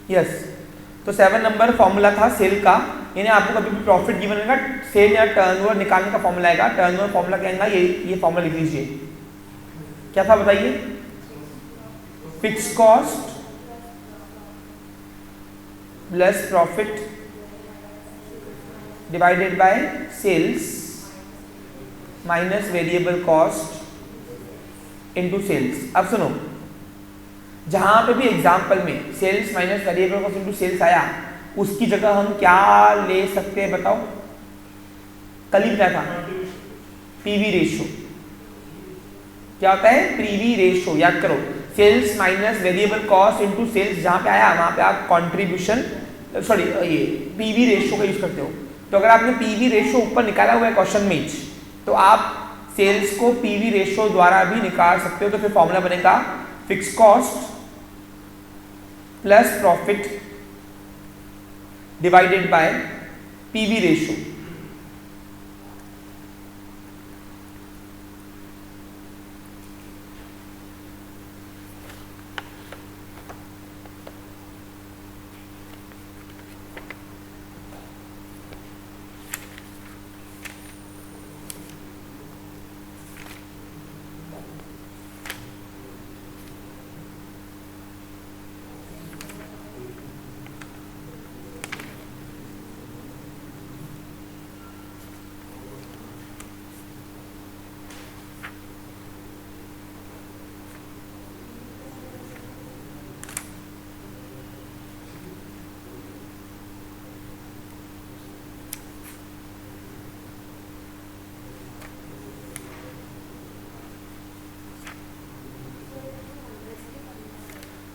Yes. तो 7 number formula था cell का, यानी आपको कभी भी प्रॉफिट गिवन होगा सेल या टर्नओवर निकालने का फॉर्मूला आएगा। टर्नओवर फॉर्मूला क्या आएगा, ये फॉर्मूला लिख लीजिए। क्या था बताइए? Fix cost plus profit divided by sales minus variable cost into sales. अब सुनो, जहां पे भी एग्जांपल में sales minus variable cost into sales आया, उसकी जगह हम क्या ले सकते हैं बताओ? कल ही बताया था, पीवी रेशो। क्या होता है? PV ratio. याद करो, sales minus variable cost into sales जहां पे आया वहां पे आप कंट्रीब्यूशन ये पीवी रेशो का यूज करते हो। तो अगर आपने पीवी रेशो ऊपर निकाला हुआ है क्वेश्चन में, तो आप सेल्स को पीवी रेशो द्वारा भी निकाल सकते हो। तो फिर फॉर्मूला बनेगा fix cost plus profit divided by PV ratio.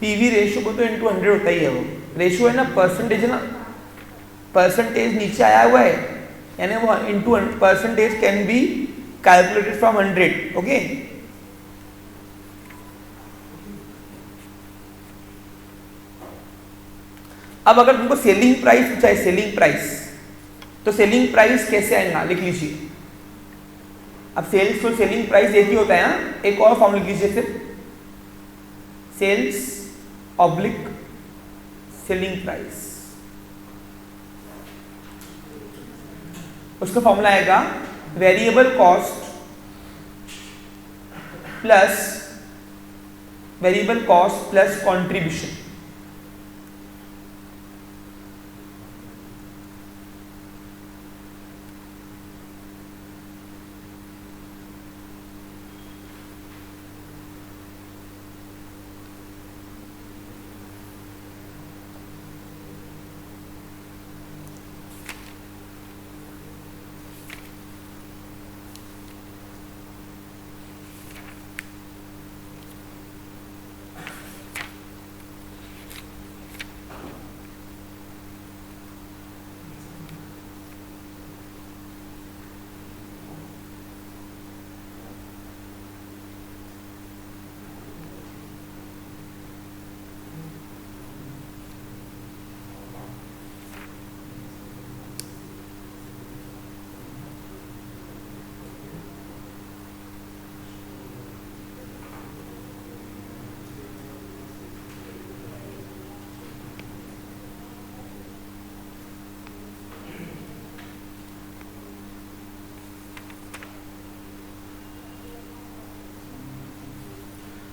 PV ratio को तो इंटू 100 होता ही है। वो रेशो है ना, परसेंटेज है ना, परसेंटेज नीचे आया हुआ है, यानी वो into percentage can be calculated from 100। Okay, अब अगर तुमको सेलिंग प्राइस पूछा है, सेलिंग प्राइस, तो सेलिंग प्राइस कैसे आएगा लिख लीजिए। अब सेल्स तो सेलिंग प्राइस एक ही होता है ना, एक और फॉर्म लिख लीजिए फिर, सेल्स ऑब्लिक सेलिंग प्राइस। उसका फॉर्मूला आएगा वेरिएबल कॉस्ट प्लस कंट्रीब्यूशन।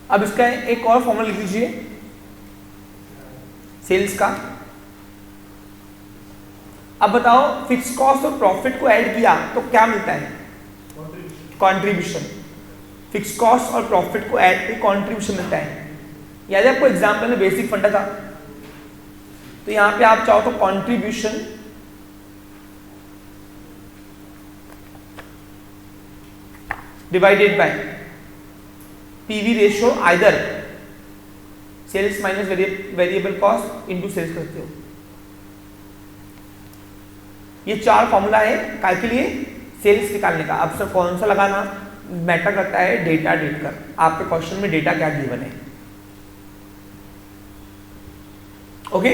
अब इसका एक और फॉर्मूला लिख लीजिए सेल्स का। अब बताओ, फिक्स कॉस्ट और प्रॉफिट को ऐड किया तो क्या मिलता है? कंट्रीब्यूशन। फिक्स कॉस्ट और प्रॉफिट को ऐड करके कंट्रीब्यूशन मिलता है। याद है आपको एग्जाम्पल में बेसिक फंडा था, तो यहां पे आप चाहो तो contribution divided by PV ratio either sales minus variable cost into sales करते हो। ये 4 फॉर्मूला है काय के लिए? सेल्स निकालने का। अब सर कौन सा लगाना मैटर करता है? डेटा डेट कर। आपके क्वेश्चन में डेटा क्या गिवन है। ओके,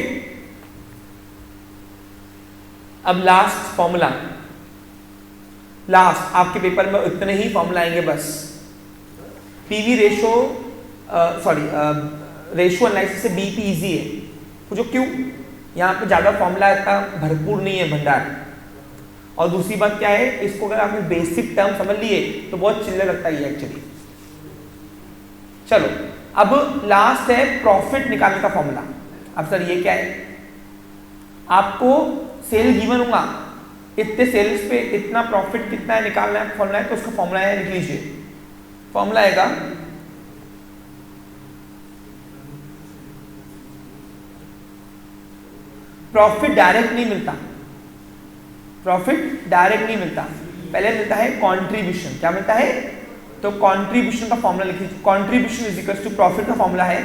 अब लास्ट फॉर्मूला, लास्ट आपके पेपर में इतने ही फॉर्मूला आएंगे बस। पीवी रेशो, रेशो एनालिसिस से बीपी इजी है, जो क्यों, यहाँ पे ज़्यादा फॉर्मूला इतना भरपूर नहीं है भंडार। और दूसरी बात क्या है, इसको अगर आपने बेसिक टर्म समझ लिए तो बहुत चिल्ला लगता है एक्चुअली। चलो अब लास्ट है प्रॉफिट निकालने का फॉर्मूला। अब सर ये क्या है, आपको सेल गिवन होगा, इतने सेल्स पे इतना प्रॉफिट कितना है निकालना है, फॉर्मूला है, तो उसका फॉर्मूला है, लिख लीजिए। फॉर्मूला आएगा प्रॉफिट डायरेक्ट नहीं मिलता, प्रॉफिट डायरेक्ट नहीं मिलता, पहले मिलता है कंट्रीब्यूशन। क्या मिलता है, तो कंट्रीब्यूशन का फॉर्मूला लिख लीजिए। Contribution is equal to profit का फॉर्मूला है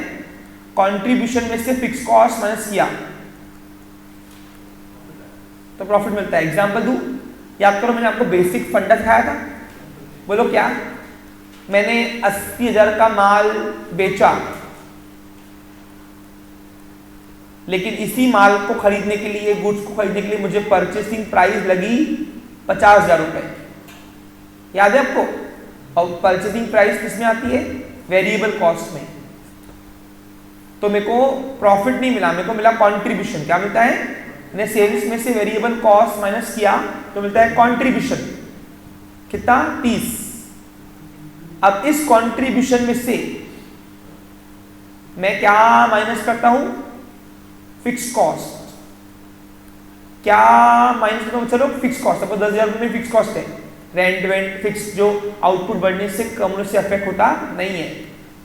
कंट्रीब्यूशन में से फिक्स कॉस्ट माइनस किया तो प्रॉफिट मिलता है। एग्जांपल दूं, याद करो मैंने आपको बेसिक फंडा सिखाया था, बोलो क्या, मैंने 80,000 का माल बेचा, लेकिन इसी माल को खरीदने के लिए, गुड्स को खरीदने के लिए मुझे परचेसिंग प्राइस लगी 50,000 रुपए, याद है आपको। और परचेसिंग प्राइस किस में आती है, वेरिएबल कॉस्ट में। तो मेरे को प्रॉफिट नहीं मिला, मेरे को मिला कंट्रीब्यूशन। क्या मिलता है, मैंने सेल्स में से वेरिएबल कॉस्ट माइनस किया तो मिलता है कंट्रीब्यूशन, कितना, 30। अब इस कंट्रीब्यूशन में से मैं क्या माइनस करता हूं, फिक्स कॉस्ट। क्या माइनस करता हूं, चलो फिक्स कॉस्ट, अब 10,000 रुपये में फिक्स कॉस्ट है, रेंट वेंट फिक्स, जो आउटपुट बढ़ने से कम होने से अफेक्ट होता नहीं है।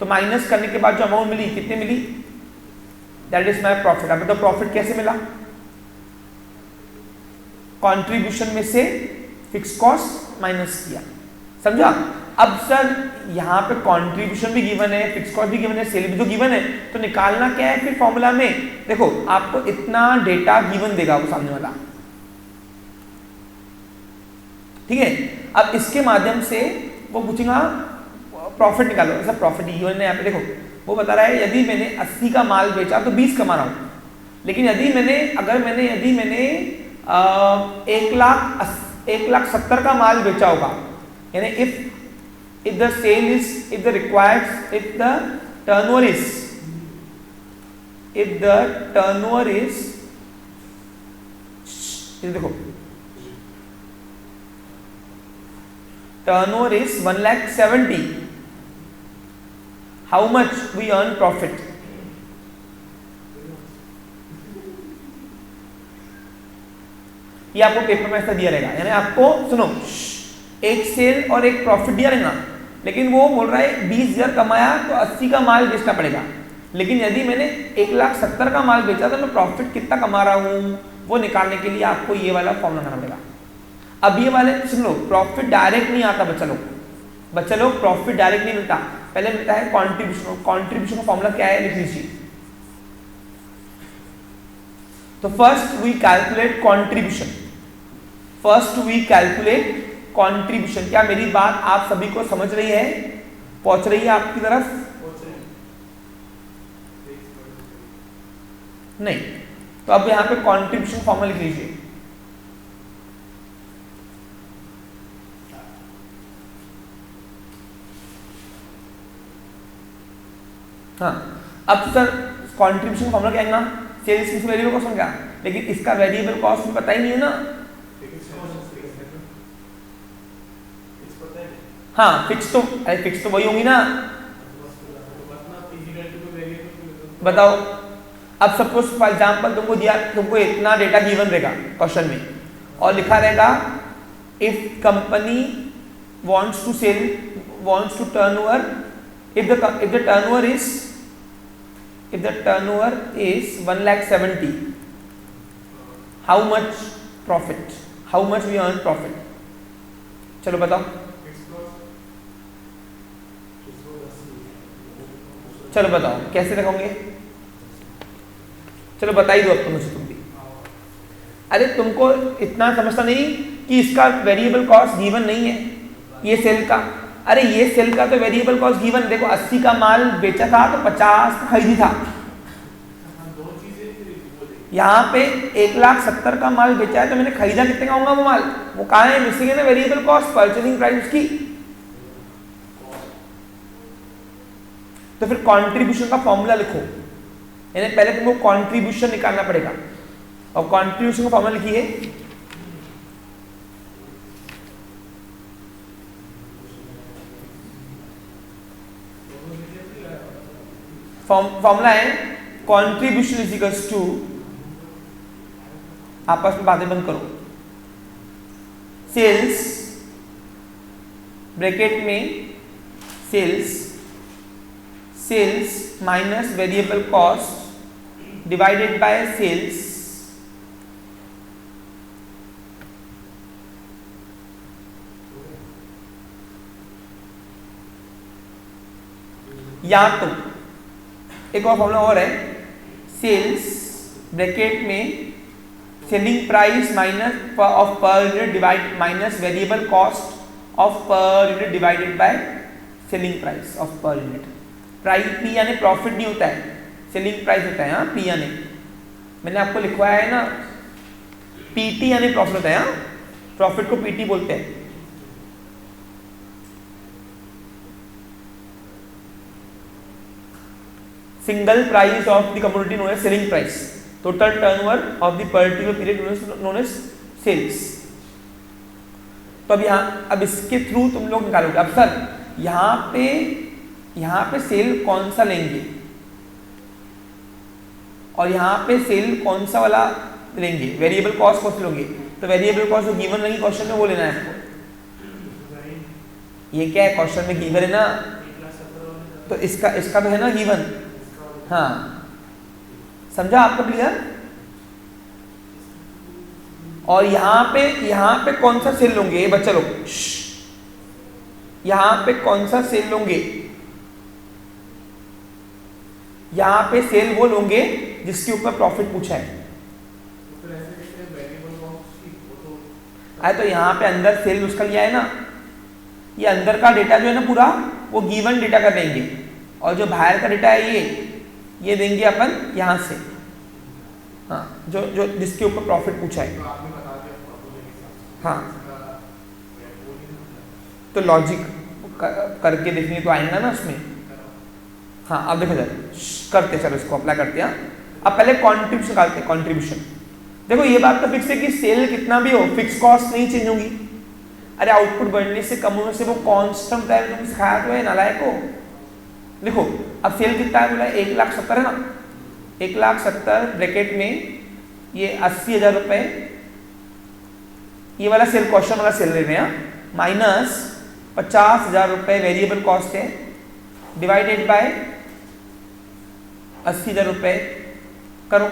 तो माइनस करने के बाद जो अमाउंट मिली, कितने मिली, दैट इज माय प्रॉफिट। अब तो प्रॉफिट कैसे मिला, कंट्रीब्यूशन में से फिक्स कॉस्ट माइनस किया, समझा। अब सर यहाँ पे कंट्रीब्यूशन भी गिवन है, फिक्स कॉस्ट भी गिवन है, सेल भी तो गिवन है, तो निकालना क्या है फिर फॉर्मूला में। देखो आपको इतना डेटा गिवन देगा वो सामने वाला, ठीक है। अब इसके माध्यम से वो पूछेगा प्रॉफिट निकालो, ऐसा प्रॉफिट गिवन है यहाँ पे। देखो वो बता रहा है यदि मैंने 80 का माल बेचा तो 20 कमा रहा हूँ, लेकिन यदि मैंने 1,70,000 का माल बेचा होगा, यानी if the sale is, if the turnover is देखो turnover is 1,70,000, how much we earn profit? ये आपको पेपर में ऐसा दिया रहेगा, यानी आपको सुनो, एक सेल और एक प्रॉफिट दिया रहेगा, लेकिन वो बोल रहा है 20,000 कमाया तो 80 का माल बेचना पड़ेगा, लेकिन यदि मैंने 1,70,000 का माल बेचा तो मैं प्रॉफिट कितना कमा रहा हूँ, वो निकालने के लिए आपको ये वाला फॉर्मूला लगाना पड़ेगा। अब ये वाले सुन लो, प्रॉफिट डायरेक्ट नहीं आता बच्चा लोग, प्रॉफिट डायरेक्ट नहीं मिलता, पहले मिलता है कॉन्ट्रीब्यूशन। कॉन्ट्रीब्यूशन का फॉर्मूला क्या है, लिख लीजिए। तो फर्स्ट वी कैलकुलेट कॉन्ट्रीब्यूशन। क्या मेरी बात आप सभी को समझ रही है, पहुंच रही है आपकी तरफ? नहीं, तो अब यहां पे कॉन्ट्रीब्यूशन फॉर्मूला लिख लीजिए। हाँ, अब सर कॉन्ट्रीब्यूशन फॉर्मूला क्या है, सेल्स किस वेरिएबल कॉस्ट होगा, लेकिन इसका वेरिएबल कॉस्ट में पता ही नहीं है ना। हाँ, फिक्स तो वही होंगी ना। बताओ, अब सपोज फॉर एग्जांपल तुमको इतना डेटा गिवन रहेगा क्वेश्चन में, और लिखा रहेगा if company wants to turnover, if the turnover is 1,70,000, how much we earn profit? चलो बताओ, कैसे रखोगे? चलो बता ही दो अब मुझे, तुम भी। अरे तुमको इतना समझता नहीं कि इसका वेरिएबल कॉस्ट गिवन नहीं है, ये सेल का। अरे ये सेल का तो वेरिएबल कॉस्ट गिवन, देखो 80 का माल बेचा था तो 50 का खरीदी था। यहाँ पे 1,70,000 का माल बेचा है तो मैंने खरीदा कितने का होगा वो माल, वो कहाँ है, मिसिंग है ना वेरिएबल कॉस्ट, परचेसिंग प्राइस की। तो फिर कंट्रीब्यूशन का फॉर्मूला लिखो, यानी पहले तुमको कंट्रीब्यूशन निकालना पड़ेगा, और कंट्रीब्यूशन का फॉर्मूला लिखिए, फॉर्मूला है कंट्रीब्यूशन इज इक्वल्स टू, आपस में बातें बंद करो, सेल्स ब्रैकेट में sales minus variable cost divided by sales या तो एक और फॉर्मूला और है, सेल्स ब्रैकेट में selling price minus of per unit divide minus variable cost of per unit divided by selling price of per unit. Price P यानी profit नहीं होता है, सेलिंग प्राइस होता है। हाँ, पी यानी मैंने आपको लिखवाया है ना, पीटी यानी प्रॉफिट होता है। हाँ, प्रॉफिट को पीटी बोलते हैं। Single price of the commodity known as selling price, total turnover of the particular period known as sales. तो अब इसके थ्रू तुम लोग निकालोगे। अब सर यहाँ पे सेल कौन सा लेंगे और यहाँ पे सेल कौन सा वाला लेंगे, वेरिएबल कॉस्ट कौन सा लोगे? तो वेरिएबल कॉस्ट जो गिवन नहीं क्वेश्चन में वो लेना है आपको। ये क्या है, क्वेश्चन में गिवन है ना, तो इसका तो है ना गिवन। हाँ, समझा आपको क्लियर? और यहाँ पे कौन सा सेल लोगे बच्चा लोग? यहाँ पे कौन सा सेल लोगे? यहाँ पे सेल वो लोगे जिसके ऊपर प्रॉफिट पूछा है। तो यहाँ पे अंदर सेल उसका लिया है ना, ये अंदर का डेटा जो है ना पूरा वो गिवन डेटा का देंगे, और जो बाहर का डेटा है ये देंगे अपन यहाँ से। हाँ, जो जिसके ऊपर प्रॉफिट पूछा है। हाँ, तो लॉजिक करके देखने तो आएगा ना उसमें। हाँ, अब देखो करते, चलो इसको अप्लाई करते हैं। अब पहले कॉन्ट्रीब्यूशन निकालते हैं। कॉन्ट्रीब्यूशन देखो, ये बात तो फिक्स है कि सेल कितना भी हो फिक्स कॉस्ट नहीं चेंज होगी। अरे आउटपुट बढ़ने से कम होने से वो कांस्टेंट है, तुमने सिखाया तो है नालायक को। देखो अब सेल कितना है बोला, 1,70,000 है ना, 1,70,000 ब्रैकेट में ये 80,000 रुपए, ये वाला सेल क्वेश्चन वाला सेल ले रहे हैं, माइनस 50,000 रुपए वेरिएबल कॉस्ट है, डिवाइडेड बाय 80,000 रुपए करो।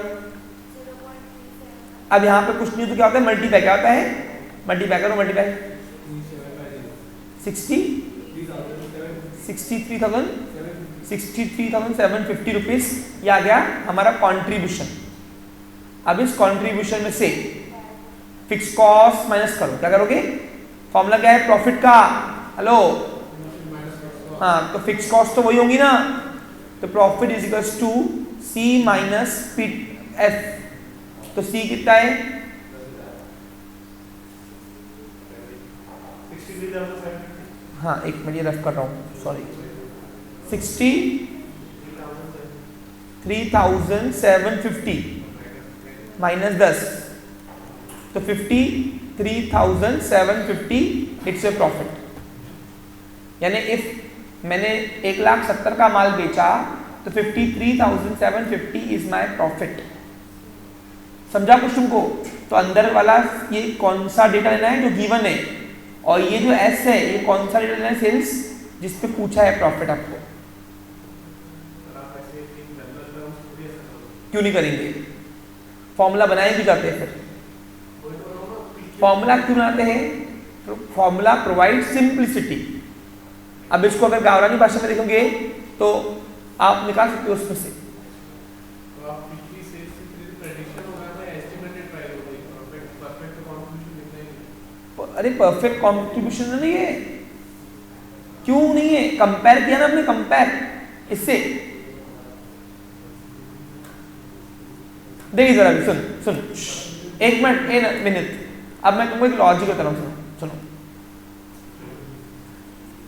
अब यहाँ पे कुछ नहीं तो क्या होता है, मल्टीप्लाई। क्या होता है, मल्टीप्लाई करो, मल्टीप्लाई 63,750 रुपीज, ये आ गया हमारा कंट्रीब्यूशन। अब इस कंट्रीब्यूशन में से फिक्स कॉस्ट माइनस करो। क्या करोगे, फॉर्मूला क्या है प्रॉफिट का? हेलो, हाँ, तो फिक्स कॉस्ट तो वही होगी ना, तो profit is equals to C minus P F. तो सी कितना है, 63,000। हाँ, एक मिनट ये रफ कर रहा हूँ, सॉरी, 63,750 माइनस 10, तो 53,750 इट्स ए प्रॉफिट। यानी इफ मैंने 1,70,000 का माल बेचा तो 53,750 इज माय प्रॉफिट। समझा कुछ तुमको? तो अंदर वाला ये कौन सा डेटा लेना है, जो गिवन है, और ये जो एस है ये कौन सा डेटा लेना है, सेल्स, जिस पे पूछा है प्रॉफिट आपको। क्यों नहीं करेंगे, फॉर्मूला बनाए भी जाते हैं। फिर फॉर्मूला क्यों बनाते हैं? Formula provide simplicity. अब इसको अगर गावरानी भाषा में देखोगे तो आप निकाल सकते हो उसमें से। अरे परफेक्ट कॉन्ट्रीब्यूशन नहीं है, क्यों नहीं है? कंपेयर किया ना हमने, कंपेयर इससे। देखिए जरा सुन एक मिनट, अब मैं तुमको एक लॉजिक बता रहा हूँ, सुनो।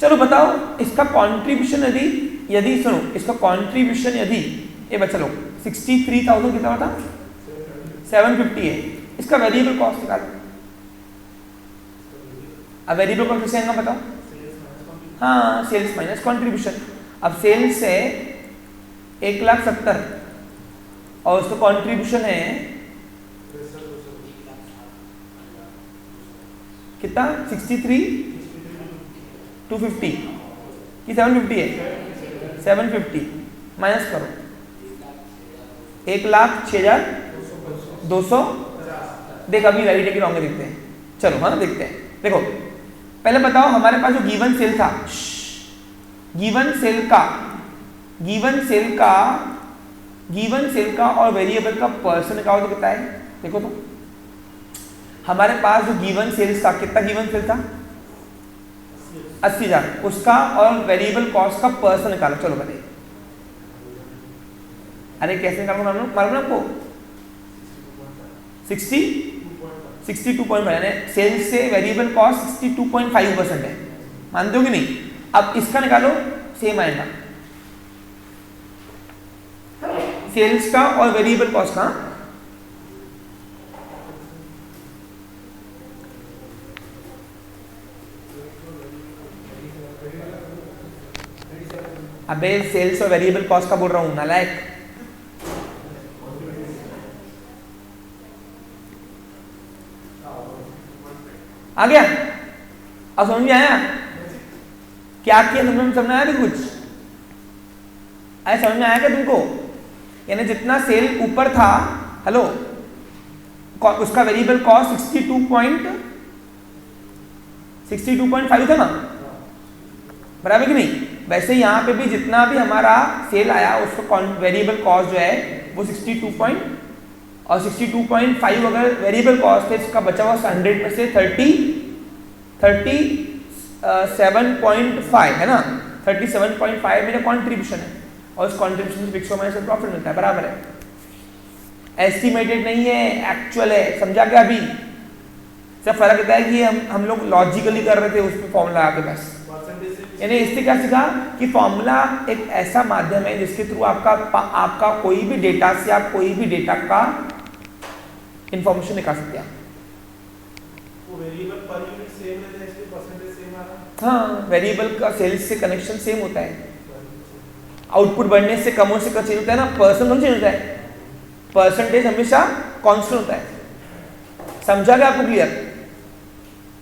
चलो बताओ, इसका कंट्रीब्यूशन यदि सुनो, इसका कंट्रीब्यूशन यदि ये बच्चा लोग 63,000 कितना था 750 है। इसका वेरिएबल कॉस्ट निकालो। अब वेरिएबल कॉस्ट कैसे आएगा बताओ? हाँ, सेल्स माइनस कंट्रीब्यूशन। अब सेल्स है 1,70,000 और उसका कंट्रीब्यूशन है कितना 63,250 कि 750 है? 750 माइनस करो 1,06,200। देख अभी राइट है कि रॉन्ग है देखते हैं। चलो हाँ देखते हैं। देखो पहले बताओ हमारे पास जो गिवन सेल था, गिवन सेल का और वेरिएबल का पर्सन निकालो तो कितना है? देखो तो हमारे पास जो गिवन सेल्स था, कितना गिवन सेल था 80,000, उसका और वेरिएबल कॉस्ट का पर्सन निकालो। चलो बताइए। अरे कैसे निकालो मालूम आपको? 62.5 यानी सेल्स से वेरिएबल कॉस्ट 62.5% है। मानते हो कि नहीं? अब इसका निकालो, सेम आएगा सेल्स का और वेरिएबल कॉस्ट का। अबे सेल्स और वेरिएबल कॉस्ट का बोल रहा हूं नालायक। आ गया? अब समझ में आया क्या किया तुमने? समझ में आया कुछ? आया समझ में आया क्या तुमको? यानी जितना सेल ऊपर था, हेलो, उसका वेरिएबल कॉस्ट 62.5 था ना, बराबर कि नहीं? वैसे यहाँ पे भी जितना भी हमारा सेल आया उसका वेरिएबल कॉस्ट जो है वो 62.5 अगर वेरिएबल कॉस्ट है, इसका बचा हुआ 100 में से 37.5 है ना, 37.5 मेरा कॉन्ट्रीब्यूशन है और उस कॉन्ट्रीब्यूशन से फिक्स माइनस प्रॉफिट मिलता है, बराबर है। एस्टिमेटेड नहीं है, एक्चुअल है। समझा क्या? अभी सब फर्क इतना है कि हम लोग लॉजिकली कर रहे थे उसमें फॉर्मूला आके बस। यानी इससे क्या सीखा कि फॉर्मूला एक ऐसा माध्यम है जिसके थ्रू आपका कोई भी डेटा से आप कोई भी डेटा का इंफॉर्मेशन निकाल सकते हैं। वो वेरिएबल पर यूनिट सेम है, इसके परसेंटेज सेम आ रहा है। हाँ, वेरिएबल का सेल्स से कनेक्शन सेम होता है। आउटपुट बढ़ने से कम से चेंज होता है ना, पर्सन चेंज होता है, परसेंटेज हमेशा कांस्टेंट होता है। समझा क्या आपको? क्लियर?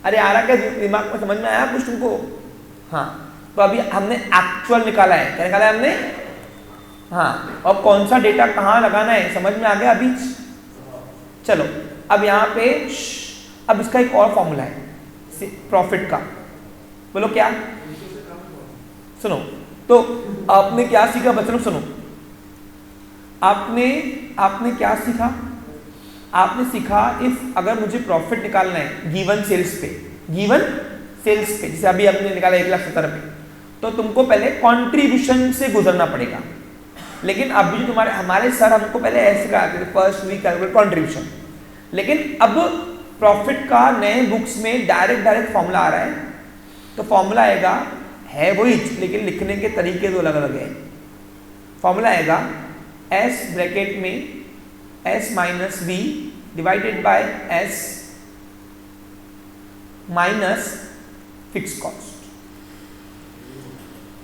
अरे आ रहा क्या दिमाग में? समझ में आया कुछ तुमको? हाँ, तो अभी हमने एक्चुअल निकाला है। क्या निकाला है हमने? हाँ, और कौन सा डेटा कहाँ लगाना है समझ में आ गया अभी? चलो अब यहाँ पे अब इसका एक और फॉर्मूला है प्रॉफिट का। बोलो क्या? सुनो तो आपने क्या सीखा बच्चों? सुनो, आपने क्या सीखा? आपने सीखा इफ अगर मुझे प्रॉफिट निकालना है गिवन सेल्स पे, जैसे अभी आपने निकाला 1,70,000 पे, तो तुमको पहले कंट्रीब्यूशन से गुजरना पड़ेगा। लेकिन अभी जो हमारे सर हमको पहले ऐसे कराते थे, फर्स्ट वी कैलकुलेट कंट्रीब्यूशन, लेकिन अब प्रॉफिट का नए बुक्स में डायरेक्ट फॉर्मूला आ रहा है। तो फॉर्मूला आएगा, है वही लेकिन लिखने के तरीके दो अलग अलग है। फॉर्मूला आएगा S ब्रैकेट में S minus V divided by S minus fix cost.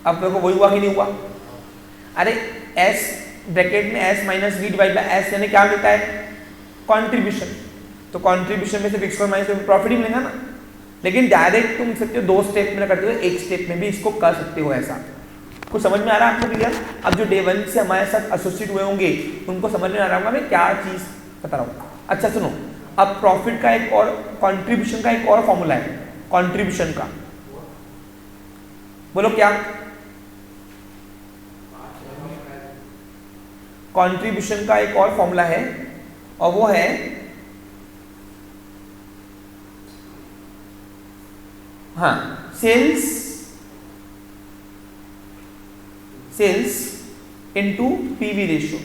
अब देखो वही हुआ कि नहीं हुआ? अरे S ब्रैकेट में S minus V divide by S यानी क्या मिलता है? कंट्रीब्यूशन। तो कंट्रीब्यूशन में से फिक्स कॉस्ट माइनस प्रॉफिट ही मिलेगा ना। लेकिन डायरेक्ट तुम सकते हो 2 स्टेप में करते हो, एक स्टेप में भी इसको कर सकते हो। ऐसा कुछ समझ में आ रहा है आपको? क्लियर? अब जो डे 1 से हमारे साथ एसोसिएट हुए होंगे उनको समझ में आ रहा होगा मैं क्या चीज बता रहा हूँ। अच्छा सुनो, अब प्रॉफिट का एक और कंट्रीब्यूशन का एक और फॉर्मूला है कंट्रीब्यूशन का। बोलो क्या? कंट्रीब्यूशन का एक और फॉर्मूला है और वो है हाँ सेल्स इनटू पीवी रेशियो।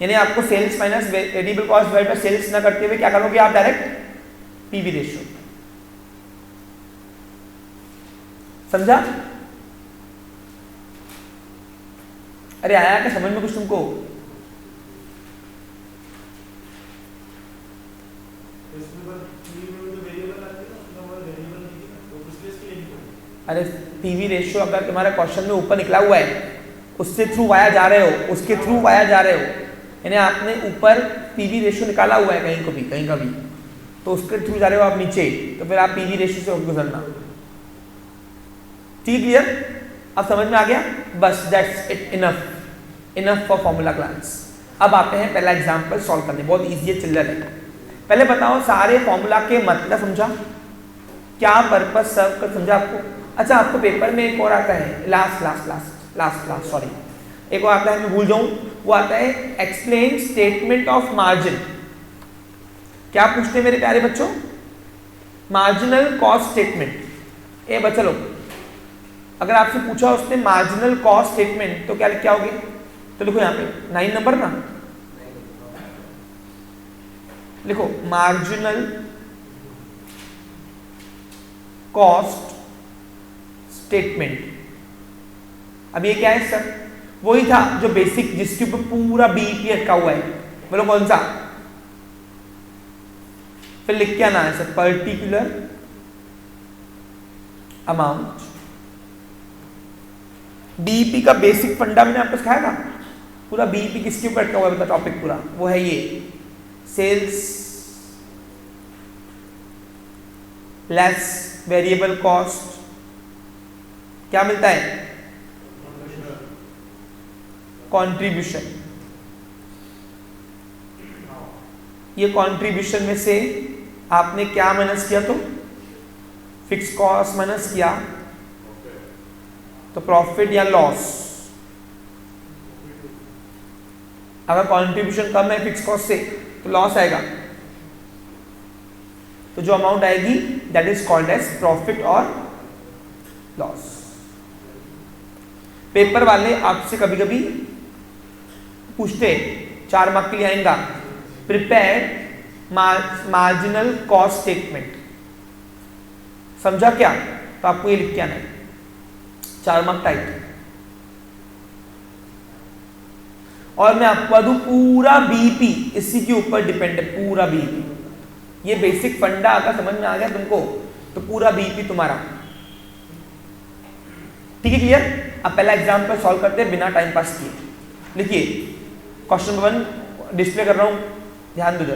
यानी आपको sales minus variable cost divide by sales ना करते हुए क्या करोगे आप? Direct PV ratio. समझा? अरे आया क्या समझ में कुछ तुमको? अरे पीवी रेशियो अगर तुम्हारा क्वेश्चन में ऊपर निकला हुआ है, उससे थ्रू वाया जा रहे हो, उसके थ्रू वाया जा रहे हो, यानी आपने ऊपर पीवी रेशियो निकाला हुआ है कहीं का भी, तो उसके थ्रू जा रहे हो आप नीचे, तो फिर आप पीवी रेशियो से गुजरना। ठीक, क्लियर? अब समझ में आ गया? बस that's it, enough for formula class. अब आते हैं पहला एग्जांपल सॉल्व करने, बहुत इजी है, चिल्लर है। पहले बताओ सारे फॉर्मूला के मतलब समझा, क्या पर्पस सर्व कर समझा आपको? अच्छा, आपको पेपर में एक और आता है, लास्ट सॉरी, एक और आता है, मैं भूल जाऊं, वो आता है एक्सप्लेन स्टेटमेंट ऑफ मार्जिन। क्या पूछते हैं मेरे प्यारे बच्चों? Marginal cost statement. ए बच्चा लोग, अगर आपसे पूछा उसने मार्जिनल कॉस्ट स्टेटमेंट तो क्या लिख के आओगे? तो लिखो यहाँ पे 9 नंबर ना, लिखो मार्जिनल कॉस्ट स्टेटमेंट। अब ये क्या है सर? वही था जो बेसिक, जिसके ऊपर पूरा बीईपी अटका हुआ है, बोलो कौन सा? फिर लिख के आना है सर, पर्टिकुलर अमाउंट। बीईपी का बेसिक फंडा मैंने आपको सिखाया था, पूरा बीईपी किसके ऊपर अटका हुआ है टॉपिक पूरा, वो है ये सेल्स लेस वेरिएबल कॉस्ट। क्या मिलता है? कंट्रीब्यूशन। ये कंट्रीब्यूशन में से आपने क्या माइनस किया? तो फिक्स कॉस्ट माइनस किया, तो प्रॉफिट या लॉस। अगर कंट्रीब्यूशन कम है फिक्स कॉस्ट से तो लॉस आएगा, तो जो अमाउंट आएगी that is called as profit और लॉस। पेपर वाले आपसे कभी कभी पूछते, 4 मार्क के लिए आएगा, प्रिपेयर मार्जिनल कॉस्ट स्टेटमेंट। समझा क्या? तो आपको ये लिख के आना है, 4 मार्क टाइप। और मैं आपको बता दूं, पूरा बीईपी इसी के ऊपर डिपेंड है, पूरा बीईपी। ये बेसिक फंडा अगर समझ में आ गया तुमको तो पूरा बीईपी तुम्हारा। ठीक है, क्लियर? अब पहला एग्जांपल सॉल्व करते हैं बिना टाइम पास किए। लिखिए क्वेश्चन नंबर 1 डिस्प्ले कर रहा हूं, ध्यान दो जरा।